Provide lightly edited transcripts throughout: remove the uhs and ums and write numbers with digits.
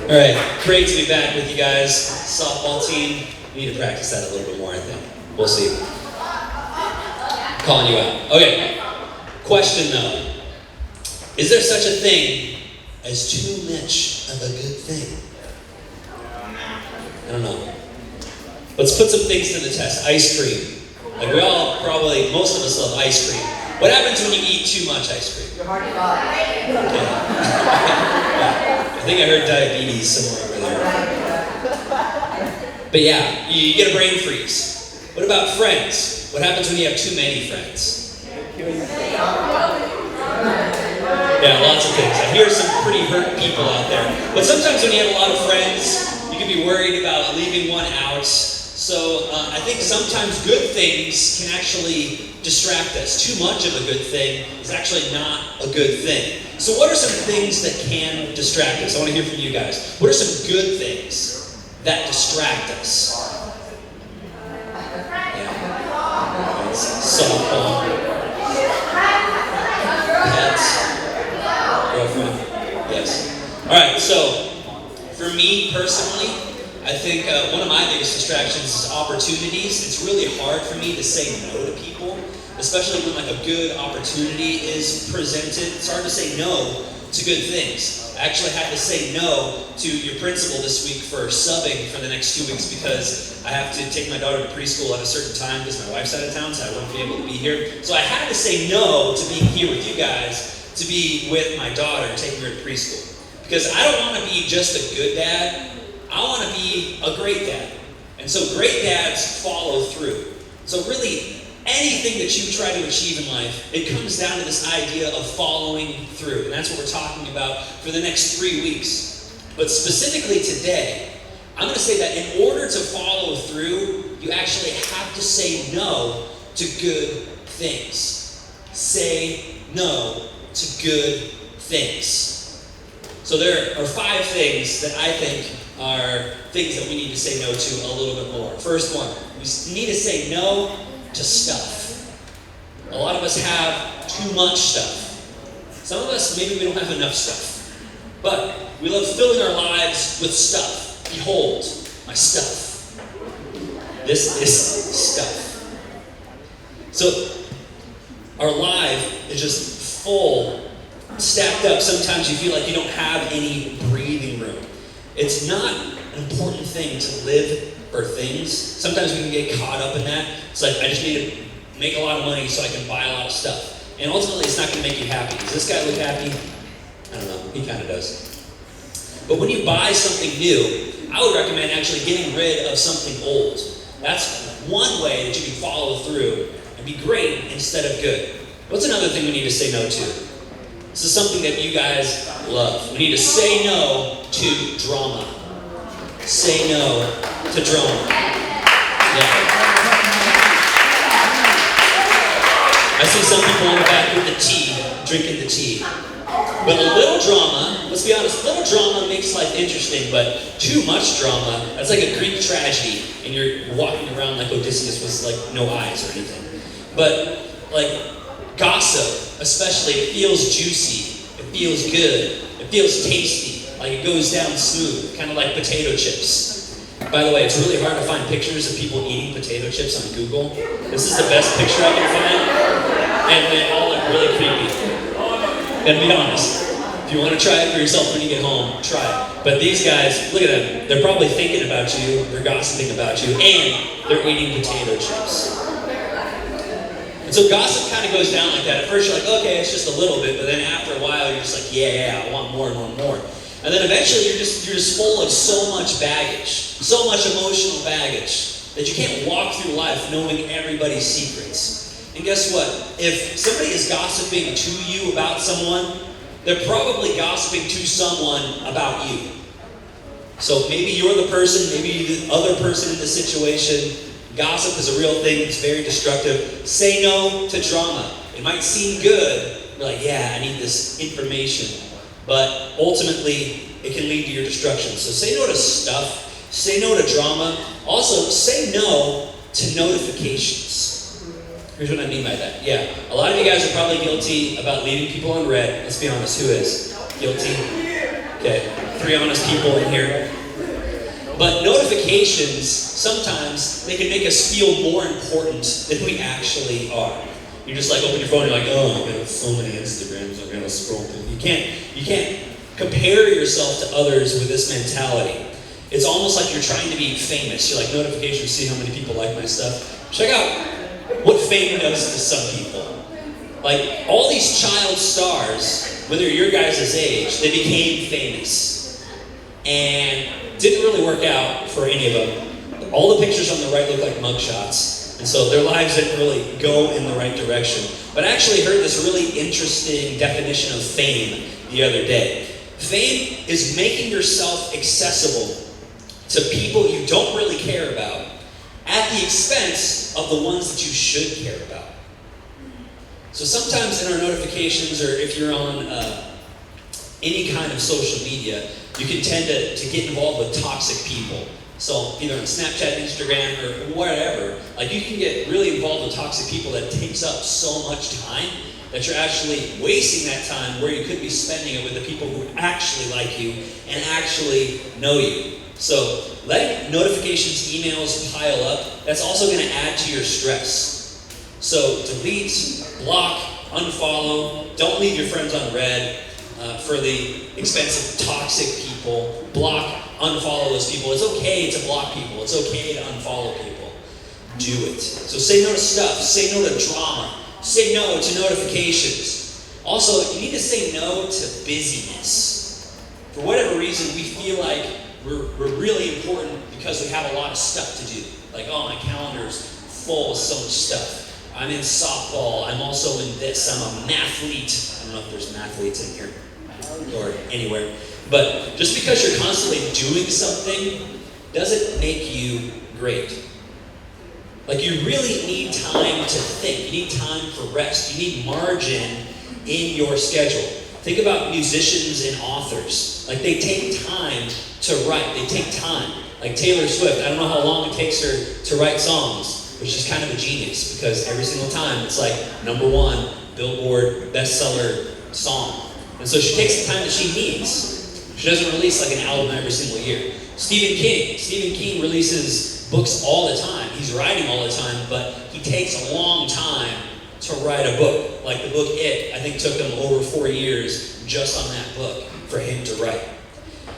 All right, great to be back with you guys. Softball team, we need to practice that a little bit more, I think. We'll see. I'm calling you out. Okay, question though. Is there such a thing as too much of a good thing? I don't know. Let's put some things to the test. Ice cream. Like we all probably, most of us love ice cream. What happens when you eat too much ice cream? Your heart stops. Okay. I think I heard diabetes somewhere over there. But yeah, you get a brain freeze. What about friends? What happens when you have too many friends? Yeah, lots of things. I hear some pretty hurt people out there. But sometimes when you have a lot of friends, you can be worried about leaving one out. So I think sometimes good things can actually distract us. Too much of a good thing is actually not a good thing. So what are some things that can distract us? I want to hear from you guys. What are some good things that distract us? Yeah. Softball. Pets. Girlfriend. Yes. All right, so for me personally, I think one of my biggest distractions is opportunities. It's really hard for me to say no to people, especially when like a good opportunity is presented. It's hard to say no to good things. I actually had to say no to your principal this week for subbing for the next 2 weeks because I have to take my daughter to preschool at a certain time because my wife's out of town, so I wouldn't be able to be here. So I had to say no to being here with you guys to be with my daughter, taking her to preschool. Because I don't want to be just a good dad. I want to be a great dad. And so great dads follow through. So really, anything that you try to achieve in life, it comes down to this idea of following through. And that's what we're talking about for the next 3 weeks. But specifically today, I'm going to say that in order to follow through, you actually have to say no to good things. Say no to good things. So there are 5 things that I think are things that we need to say no to a little bit more. First one, we need to say no to stuff. A lot of us have too much stuff. Some of us, maybe we don't have enough stuff. But we love filling our lives with stuff. Behold, my stuff. This is stuff. So our life is just full, stacked up. Sometimes you feel like you don't have any breathing room. It's not an important thing to live for things. Sometimes we can get caught up in that. It's like, I just need to make a lot of money so I can buy a lot of stuff. And ultimately, it's not going to make you happy. Does this guy look happy? I don't know. He kind of does. But when you buy something new, I would recommend actually getting rid of something old. That's one way that you can follow through and be great instead of good. What's another thing we need to say no to? This is something that you guys love. We need to say no to drama. Say no to drama. Yeah. I see some people in the back with the tea, drinking the tea. But a little drama, let's be honest, little drama makes life interesting, but too much drama, that's like a Greek tragedy, and you're walking around like Odysseus with like no eyes or anything. But like gossip, especially, it feels juicy, it feels good, it feels tasty, like it goes down smooth, kind of like potato chips. By the way, it's really hard to find pictures of people eating potato chips on Google. This is the best picture I can find, and they all look really creepy. And be honest, if you want to try it for yourself when you get home, try it. But these guys, look at them, they're probably thinking about you, they're gossiping about you, and they're eating potato chips. And so gossip kind of goes down like that. At first you're like, okay, it's just a little bit, but then after a while you're just like, yeah, I want more and more and more. And then eventually you're just full of so much baggage, so much emotional baggage, that you can't walk through life knowing everybody's secrets. And guess what? If somebody is gossiping to you about someone, they're probably gossiping to someone about you. So maybe you're the person, maybe you're the other person in the situation. Gossip is a real thing. It's very destructive. Say no to drama. It might seem good. You're like, yeah, I need this information. But ultimately, it can lead to your destruction. So say no to stuff. Say no to drama. Also, say no to notifications. Here's what I mean by that. Yeah, a lot of you guys are probably guilty about leaving people on red. Let's be honest, who is? Guilty? Okay, Okay, 3 honest people in here. But notifications, sometimes, they can make us feel more important than we actually are. You just like open your phone and you're like, oh, I got so many Instagrams, I'm gonna scroll through. You can't compare yourself to others with this mentality. It's almost like you're trying to be famous. You're like, notifications, see how many people like my stuff. Check out what fame does to some people. Like, all these child stars, whether you're your guys' age, they became famous. And didn't really work out for any of them. All the pictures on the right look like mugshots. And so their lives didn't really go in the right direction. But I actually heard this really interesting definition of fame the other day. Fame is making yourself accessible to people you don't really care about at the expense of the ones that you should care about. So sometimes in our notifications, or if you're on any kind of social media, you can tend to get involved with toxic people. So either on Snapchat, Instagram, or whatever, like you can get really involved with toxic people that takes up so much time that you're actually wasting that time where you could be spending it with the people who actually like you and actually know you. So letting notifications, emails pile up, that's also going to add to your stress. So delete, block, unfollow, don't leave your friends on red for the expensive toxic people. Block, unfollow those people. It's okay to block people. It's okay to unfollow people. Do it. So say no to stuff. Say no to drama. Say no to notifications. Also, you need to say no to busyness. For whatever reason, we feel like we're really important because we have a lot of stuff to do. Like, oh, my calendar's full of so much stuff. I'm in softball. I'm also in this. I'm a mathlete. I don't know if there's mathletes in here or anywhere. But just because you're constantly doing something doesn't make you great. Like, you really need time to think. You need time for rest. You need margin in your schedule. Think about musicians and authors. Like, they take time to write. They take time. Like Taylor Swift, I don't know how long it takes her to write songs, but she's kind of a genius because every single time it's like #1 Billboard bestseller song. And so she takes the time that she needs. She doesn't release like an album every single year. Stephen King releases books all the time. He's writing all the time, but he takes a long time to write a book. Like the book It, I think took him over 4 years just on that book for him to write.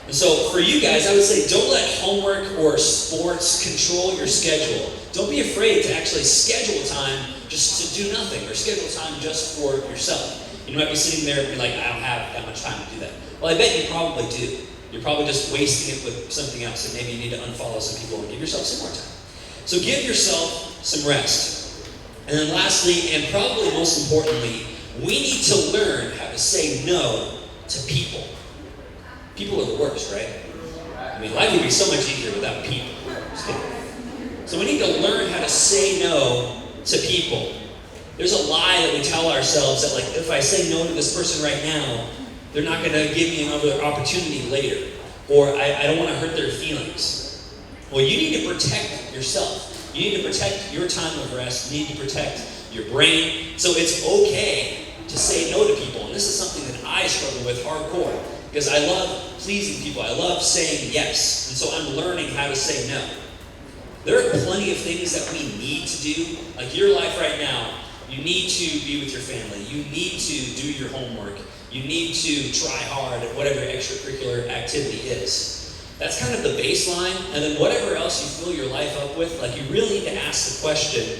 And so for you guys, I would say don't let homework or sports control your schedule. Don't be afraid to actually schedule time just to do nothing, or schedule time just for yourself. You might be sitting there and be like, I don't have that much time to do that. Well, I bet you probably do. You're probably just wasting it with something else, and maybe you need to unfollow some people and give yourself some more time. So give yourself some rest. And then lastly, and probably most importantly, we need to learn how to say no to people. People are the worst, right? I mean, life would be so much easier without people. Just kidding. So we need to learn how to say no to people. There's a lie that we tell ourselves that, like, if I say no to this person right now, they're not going to give me another opportunity later. Or I don't want to hurt their feelings. Well, you need to protect yourself. You need to protect your time of rest. You need to protect your brain. So it's okay to say no to people. And this is something that I struggle with hardcore. Because I love pleasing people. I love saying yes. And so I'm learning how to say no. There are plenty of things that we need to do. Like your life right now, you need to be with your family. You need to do your homework. You need to try hard at whatever extracurricular activity is. That's kind of the baseline. And then whatever else you fill your life up with, like you really need to ask the question,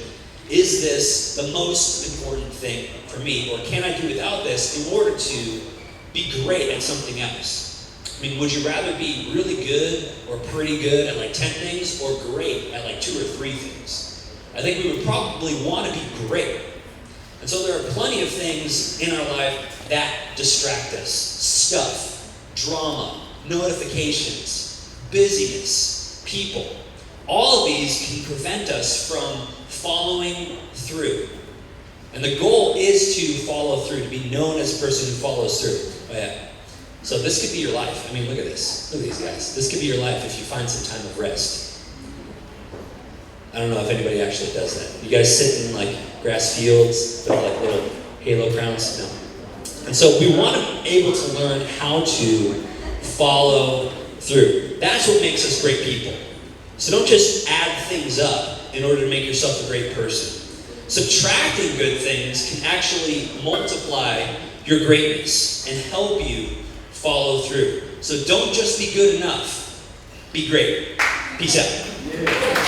is this the most important thing for me? Or can I do without this in order to be great at something else? I mean, would you rather be really good or pretty good at like 10 things, or great at like 2 or 3 things? I think we would probably want to be great. And so there are plenty of things in our life that distract us. Stuff, drama, notifications, busyness, people. All of these can prevent us from following through. And the goal is to follow through, to be known as a person who follows through. Oh yeah. So this could be your life. I mean, look at this. Look at these guys. This could be your life if you find some time of rest. I don't know if anybody actually does that. You guys sit in like grass fields with like little halo crowns? No. And so we want to be able to learn how to follow through. That's what makes us great people. So don't just add things up in order to make yourself a great person. Subtracting good things can actually multiply your greatness and help you follow through. So don't just be good enough. Be great. Peace out.